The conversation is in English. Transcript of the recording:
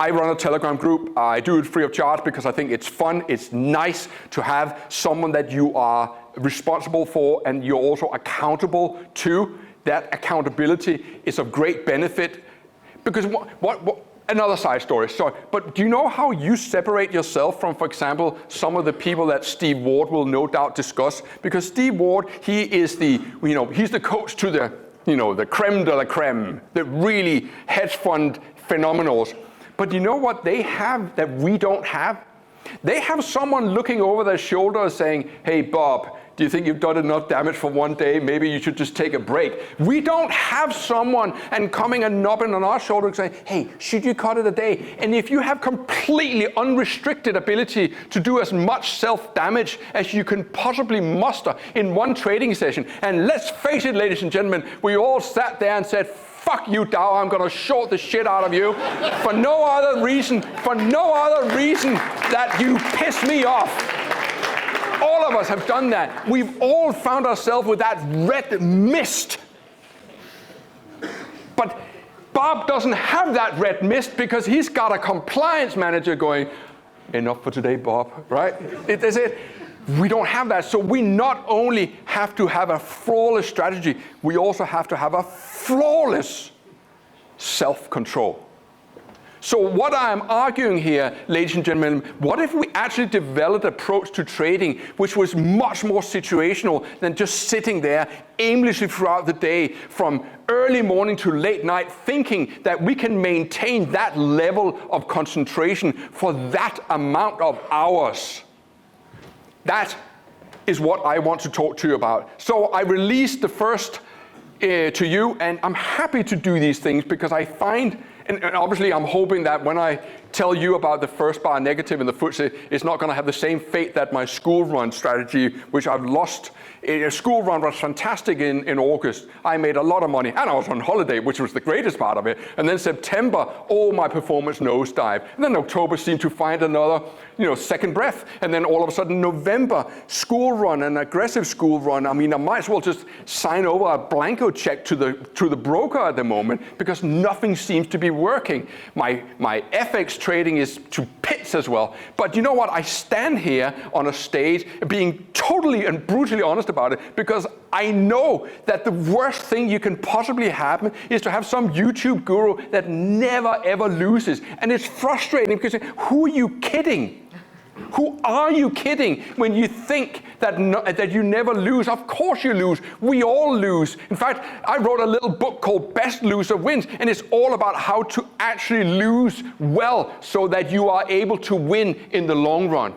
I run a Telegram group. I do it free of charge because I think it's fun. It's nice to have someone that you are responsible for and you're also accountable to. That accountability is of great benefit. Because another side story, sorry, but do you know how you separate yourself from, for example, some of the people that Steve Ward will no doubt discuss? Because Steve Ward, he is he's the coach to the creme de la creme, the really hedge fund phenomenals. But you know what they have that we don't have? They have someone looking over their shoulder saying, hey, Bob, do you think you've done enough damage for one day? Maybe you should just take a break. We don't have someone and coming and knobbing on our shoulder and saying, hey, should you cut it a day? And if you have completely unrestricted ability to do as much self-damage as you can possibly muster in one trading session, and let's face it, ladies and gentlemen, we all sat there and said, fuck you, Dow, I'm gonna short the shit out of you for no other reason that you piss me off. All of us have done that. We've all found ourselves with that red mist. But Bob doesn't have that red mist because he's got a compliance manager going, enough for today, Bob, right? That's it. We don't have that. So we not only have to have a flawless strategy, we also have to have a flawless self-control. So what I'm arguing here, ladies and gentlemen, what if we actually developed an approach to trading which was much more situational than just sitting there aimlessly throughout the day from early morning to late night thinking that we can maintain that level of concentration for that amount of hours? That is what I want to talk to you about. So I released the first to you, and I'm happy to do these things because I find, and obviously I'm hoping that when I tell you about the first bar negative in the FTSE, it's not going to have the same fate that my school run strategy, which I've lost. A school run was fantastic in August. I made a lot of money, and I was on holiday, which was the greatest part of it. And then September, all my performance nosedived. And then October seemed to find another, second breath. And then all of a sudden, November, school run, an aggressive school run. I mean, I might as well just sign over a blanco check to the broker at the moment because nothing seems to be working. My FX trading is to pits as well. But you know what? I stand here on a stage being totally and brutally honest about it because I know that the worst thing you can possibly happen is to have some YouTube guru that never ever loses. And it's frustrating because who are you kidding? Who are you kidding when you think that you never lose? Of course you lose. We all lose. In fact, I wrote a little book called Best Loser Wins, and it's all about how to actually lose well so that you are able to win in the long run.